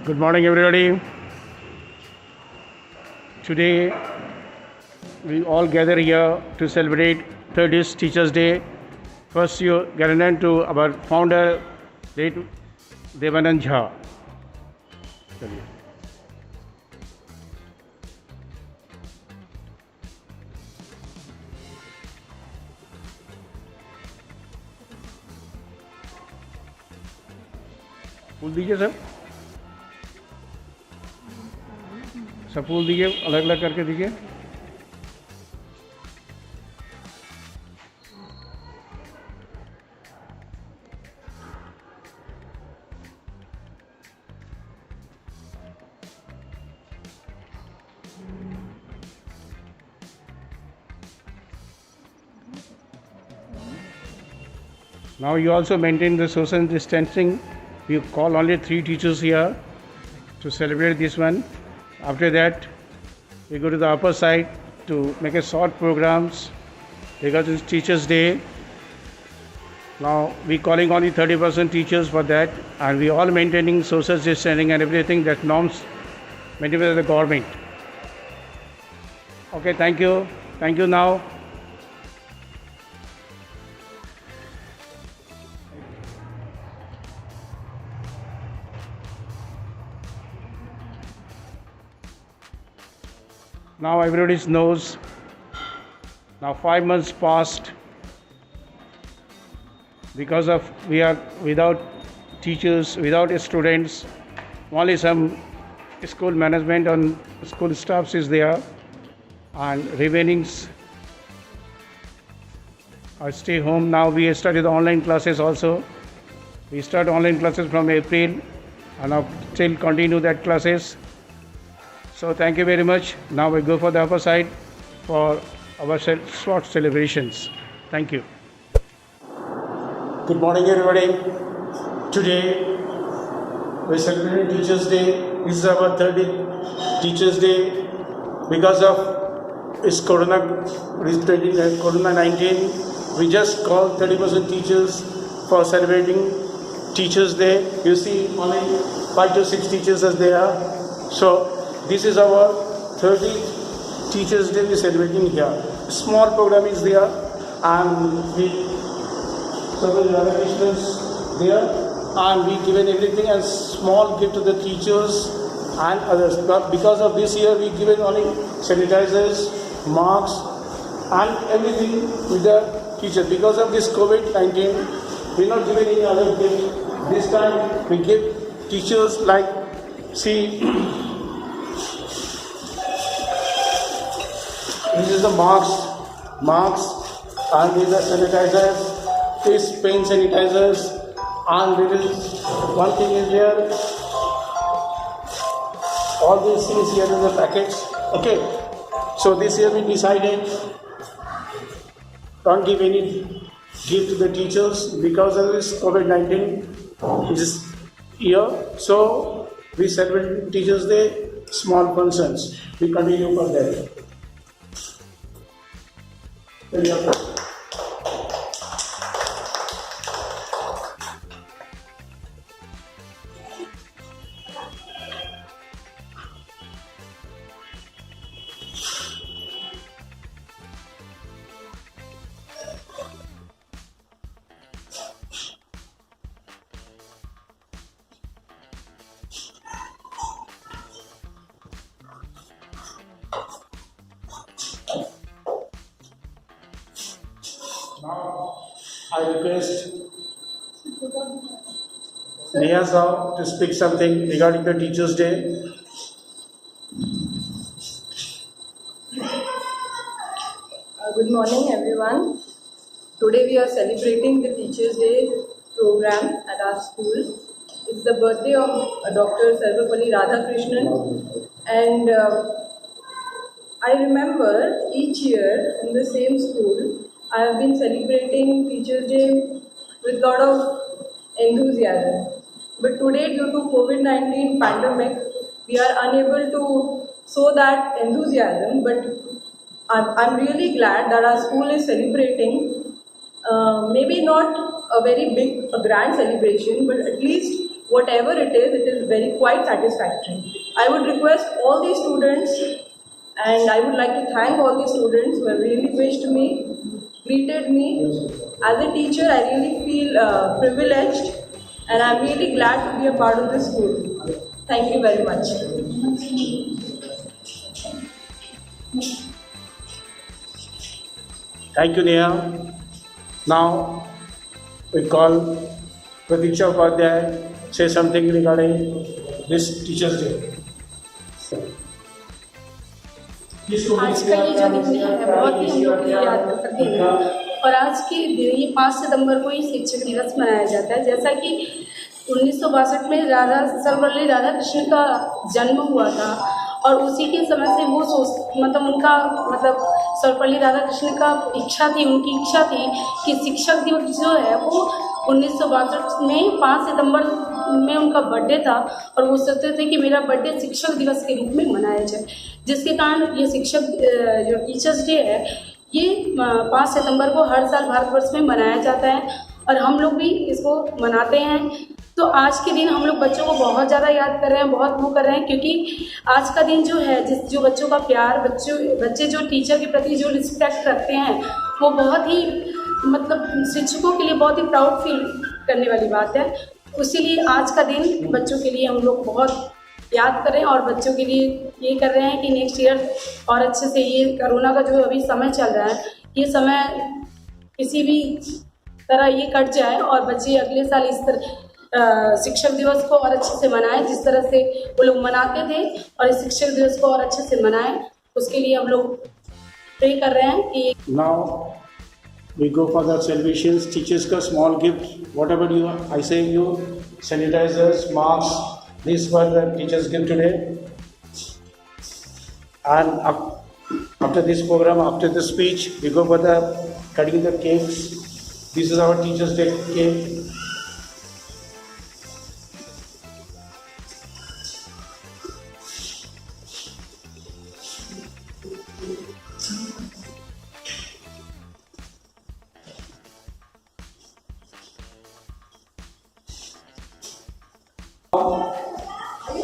Good morning, everybody. Today, we all gather here to celebrate 30th Teachers' Day. First, you get an end to our founder, late Devanand Jha. चलिए. फूल दीजिए सब फूल दीजिए, अलग अलग करके दीजिए. Now you also maintain the social distancing. We call only 3 teachers here to celebrate this one. After that, we go to the upper side to make a short programs because it's Teachers' Day. Now we calling only 30% teachers for that, and we all maintaining social distancing and everything that norms maintained by the government. Okay, thank you. Thank you now. Now everybody knows. Now 5 months passed because of we are without teachers, without students. Only some school management and school staffs is there, and remainings are stay home. Now we started online classes also. We start online classes from April, and now still continue that classes. So thank you very much. Now we go for the upper side for our short celebrations. Thank you. Good morning, everybody. Today we celebrate Teachers' Day. This is our 30th Teachers' Day. Because of this Corona-19, we just called 30% teachers for celebrating Teachers' Day. You see, only 5 to 6 teachers are there. So this is our 30th Teachers' Day we are celebrating here. Small program is there, and we several other Christians there, and we given everything as small gift to the teachers and others. But because of this year, we given only sanitizers, masks, and everything with the teacher. Because of this COVID-19, we not given any other gift. This time we give teachers like see. This is the marks, and these are sanitizers, this pen sanitizers, and there is one thing is there. All these things here in the packets. Okay, so this year we decided don't give any gift to the teachers because of this COVID-19 this year. So we celebrate Teachers' Day, small functions. We continue for that. Now I request Neha Saab to speak something regarding the Teachers' Day. Good morning, everyone. Today we are celebrating the Teachers' Day program at our school. It's the birthday of Dr. Sarvapalli Radhakrishnan, and I remember each year in the same school, I have been celebrating Teachers' Day with a lot of enthusiasm. But today, due to COVID-19 pandemic, we are unable to show that enthusiasm. But I'm really glad that our school is celebrating, maybe not a very big, a grand celebration, but at least whatever it is very quite satisfactory. I would request all the students, and I would like to thank all the students who have really wished me, greeted me. As a teacher, I really feel privileged, and I'm really glad to be a part of this school. Thank you very much. Thank you, Neha. Now we call Pratiksha Upadhyay say something regarding this Teachers' Day. आज का ये जो दिन है बहुत ही हम लोग के लिए याद करते हैं और आज के दिन ये 5 सितंबर को ही शिक्षक दिवस मनाया जाता है। जैसा कि 1962 में सर्वपल्ली राधाकृष्णन का जन्म हुआ था और उसी के समय से वो सर्वपल्ली राधाकृष्णन का उनकी इच्छा थी कि शिक्षक दिवस जो है वो 1962 में 5 सितंबर में उनका बर्थडे था और वो सोचते थे कि मेरा बर्थडे शिक्षक दिवस के रूप में मनाया जाए, जिसके कारण ये शिक्षक जो टीचर्स डे है ये 5 सितंबर को हर साल भारतवर्ष में मनाया जाता है और हम लोग भी इसको मनाते हैं। तो आज के दिन हम लोग बच्चों को बहुत ज़्यादा याद कर रहे हैं, बहुत वो कर रहे हैं, क्योंकि आज का दिन जो है जो बच्चों का प्यार, बच्चे जो टीचर के प्रति जो रिस्पेक्ट करते हैं वो बहुत ही शिक्षकों के लिए बहुत ही प्राउड फील करने वाली बात है। इसीलिए आज का दिन बच्चों के लिए हम लोग बहुत याद करें और बच्चों के लिए ये कर रहे हैं कि नेक्स्ट ईयर और अच्छे से ये कोरोना का जो अभी समय चल रहा है ये समय किसी भी तरह ये कट जाए और बच्चे अगले साल इस तरह शिक्षक दिवस को और अच्छे से मनाएं जिस तरह से वो लोग मनाते थे और इस शिक्षक दिवस को और अच्छे से मनाएं। उसके लिए हम लोग प्रे कर रहे हैं कि Now we go for the celebrations. Teachers ka small gift, whatever I say you, sanitizers, masks. These were the teachers gift today. And after this program, after the speech, we go for the cutting the cakes. This is our Teachers' Day cake.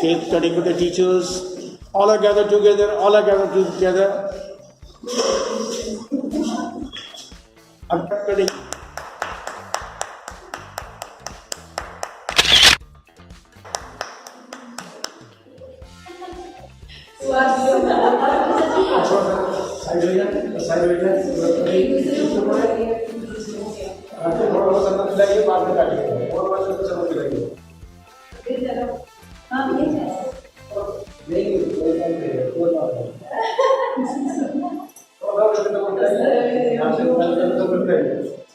Cake cutting with the teachers, all are gathered together, And cutting.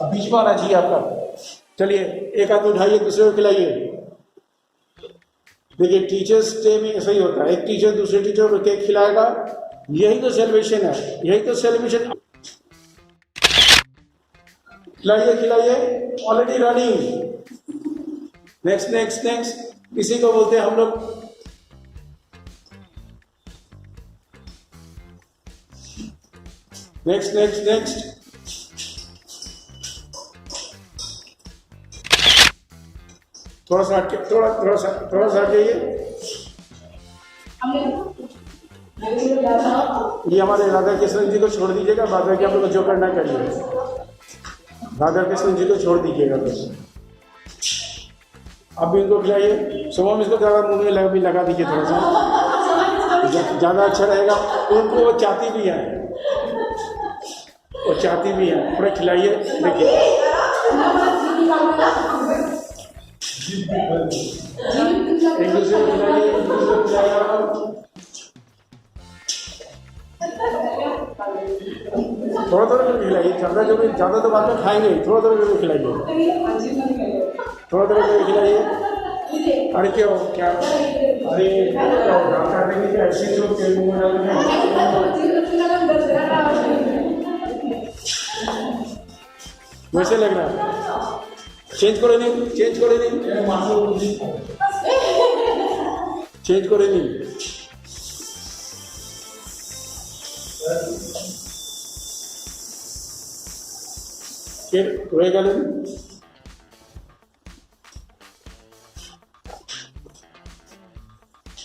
अब बीच में आना चाहिए आपका। चलिए एक हाथ उठाइए, दूसरे को खिलाइए। देखिए टीचर्स डे में ऐसा ही होता है, एक टीचर दूसरे टीचर को केक खिलाएगा, यही तो सेलिब्रेशन है, यही तो सेलिब्रेशन। खिलाइए, ऑलरेडी रनिंग। नेक्स्ट इसी को बोलते हैं हम लोग नेक्स्ट। थोड़ा सा हट जाइए। ये हमारे राधा कृष्ण जी को छोड़ दीजिएगा, बाद में आप लोग जो करना करिए। राधा कृष्ण जी को छोड़ दीजिएगा बस। अब भी इनको खिलाइए। सुबह में इसको ज़्यादा मुंह में लगा दीजिए, थोड़ा सा ज़्यादा अच्छा रहेगा। उनको वो चाहती भी है, थोड़ा खिलाइए। देखिए एक दूसरे को खिलाइए। थोड़ा करके खिलाइए, ज़्यादा तो बाद में खाएंगे, थोड़ा करके खिलाइए। अरे क्या ऐसी वैसे लग रहा है। चेंज करे नहीं।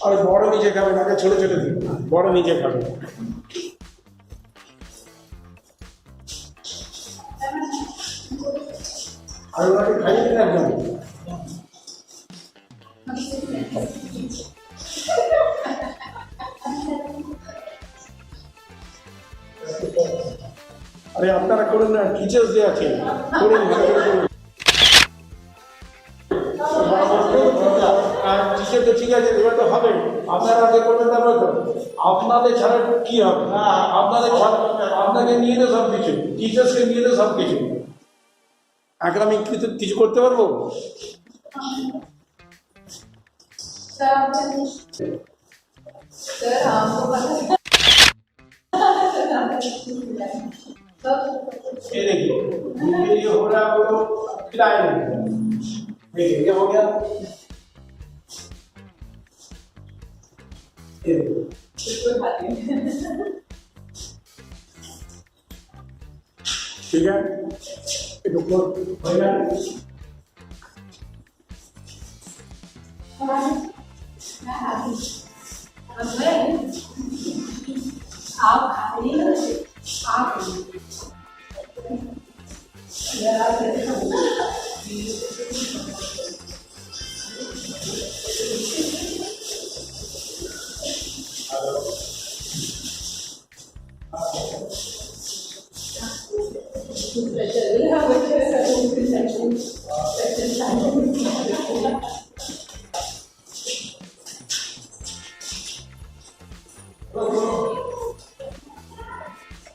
আর বড় নিজে খাবে না, ছোট ছোট দিন, বড় নিজে খাবে। আর ওনাকে খাইয়ে দিন একদম। আরে আপনারা করুন না, টিচার্স যে আছে করুন, ভালো করে করুন। টিচার তো ঠিক আছে, এবার তো হবে, আপনারা আগে করবেন তারপরে তো। আপনাদের ছাড়া কি হবে? আপনাদের ছাড়া, আপনাকে নিয়ে তো সব কিছু, টিচার্সকে নিয়ে তো সব কিছু। এখন আমি কিছু করতে পারবো? ये देखिए, ये हो रहा है वो खिलाए देखिए, ये हो गया, ये देखिए ठीक है, ये ऊपर हो गया। आप खाइए, आप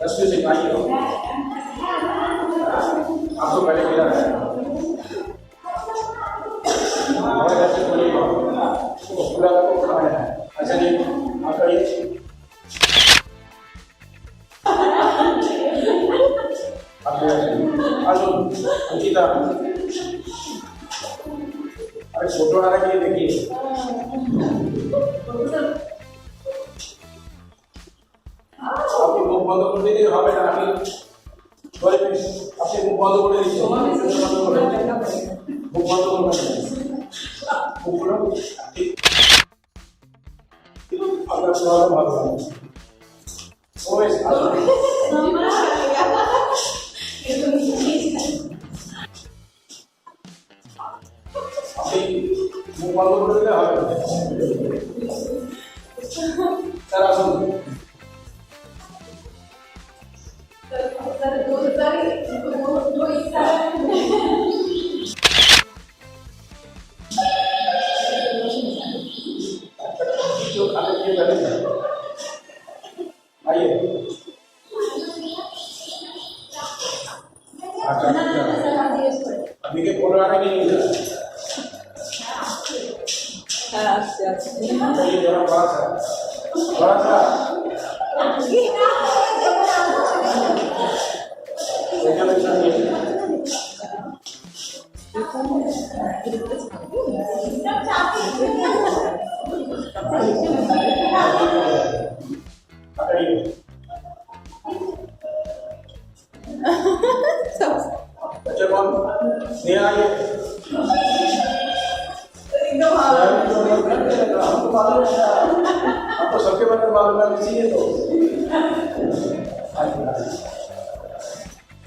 दस में से खाइए, आपको पहले मिला है, हमारे घर से बोलिएगा, पूरा आपको खाना है। अच्छा जी, आप करिए। अंकिता, अरे फोटो आ रहा है, देखिए आपके मुख बंद कर दीजिए, হবে না, আপনি মুখ বন্ধ করে দিচ্ছেন, মুখ বন্ধ করবেন, মুখ খুলুন, আপনার স্বভাব ভালো হবে। ওই আপনি মুখ বন্ধ করে দিলে হবে। স্যার আসুন। आइए, अभी के फोटो आ रहा कि नहीं? ये जरा बड़ा सा बच्चे कौन नहीं आइए, हमको मालूम है, आपको सबके बारे में मालूम है, इसीलिए तो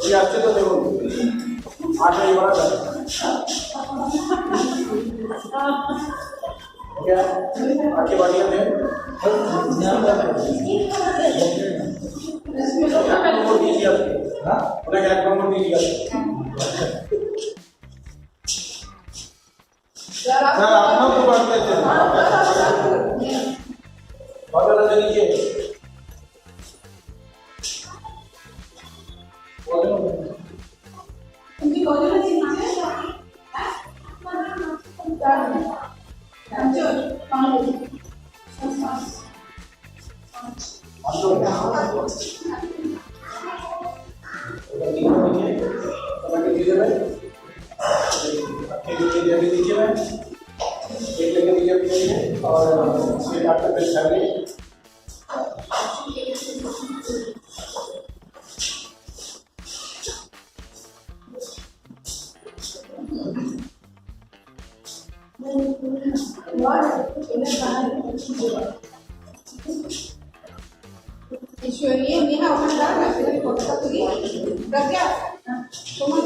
ये अच्छे तो देखो, आशा ये बड़ा था क्या आगे बढ़िया थे, नंबर दीजिए आपके, उन्हें क्या नंबर दीजिए सर, आप लोग को बात करते हैं, बगल से लीजिए, उनकी बगल से लीजिए, और ये डॉक्टर पे चाहिए ईश्वरीय नेहा उमरदार आपल्याला फोटो तुझी प्रज्ञा Soman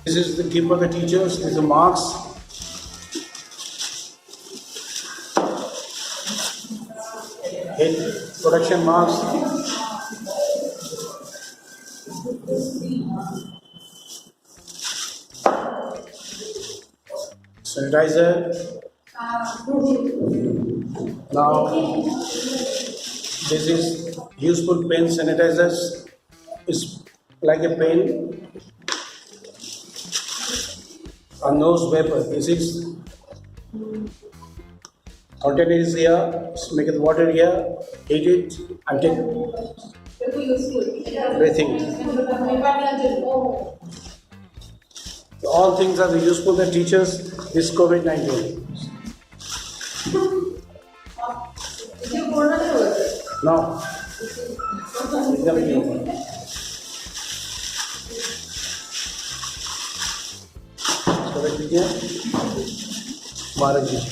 This is the gift of the teachers. These are marks. Head production marks. Sanitizer. Now, this is useful pen sanitizers. It's like a pen. A nose vapor. This is container is here. Make it water here. Heat it and take breathing. All things are useful. The teachers this COVID-19. No. एकदम नहीं होगा. इसको रख दीजिए. मारक दीजिए.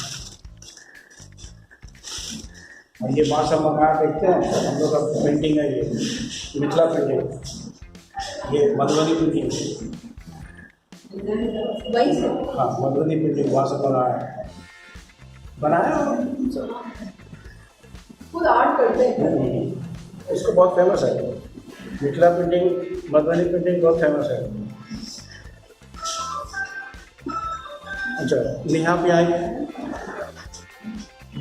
और ये मासा मंगा देखते हैं हम लोग का पेंटिंग है. ये मिथिला पेंटिंग, ये मधुबनी पेंटिंग. हाँ, मधुबनी पेंटिंग वहाँ से बनाया खुद आर्ट करते हैं. इसको बहुत फेमस है. मिथिला पेंटिंग, मधुबनी पेंटिंग बहुत फेमस है. अच्छा, यहाँ पे आइए.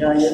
यहाँ आइए.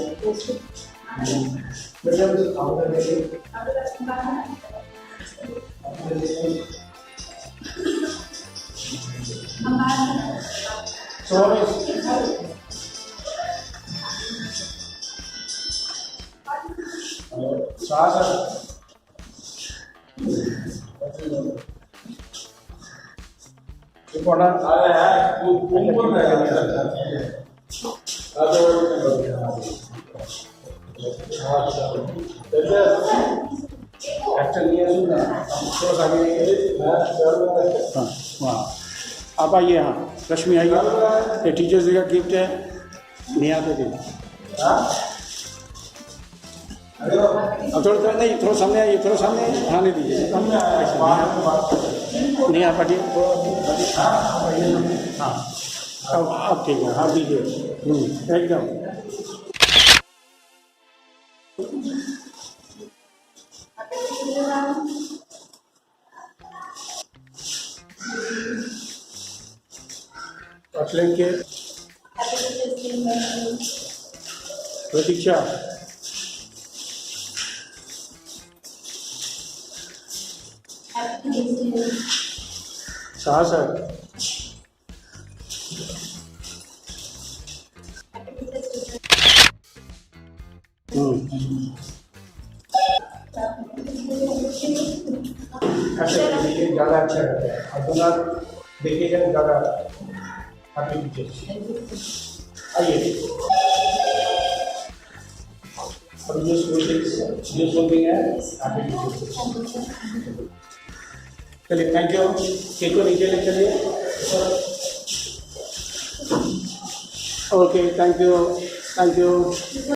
आप आइए. हाँ, रश्मि आइए. ये टीचर्स डे का गिफ्ट है. नेहा को दीजिए. अब थोड़ा नहीं, थोड़ा सामने आइए. थोड़ा सामने आने दीजिए. नेहा पाटिल. हाँ, अब ठीक है. हाँ, दीजिए. एकदम. के प्रतीक्षा. शाह सर. ज़्यादा अच्छा रहता है. अपना देखिएगा ज़्यादा हैप्पी टीचर्स. आइए. अब जो स्कूलिंग है हैप्पी टीचर्स. चलिए, थैंक यू. केक को नीचे ले चलिए. Okay, thank you.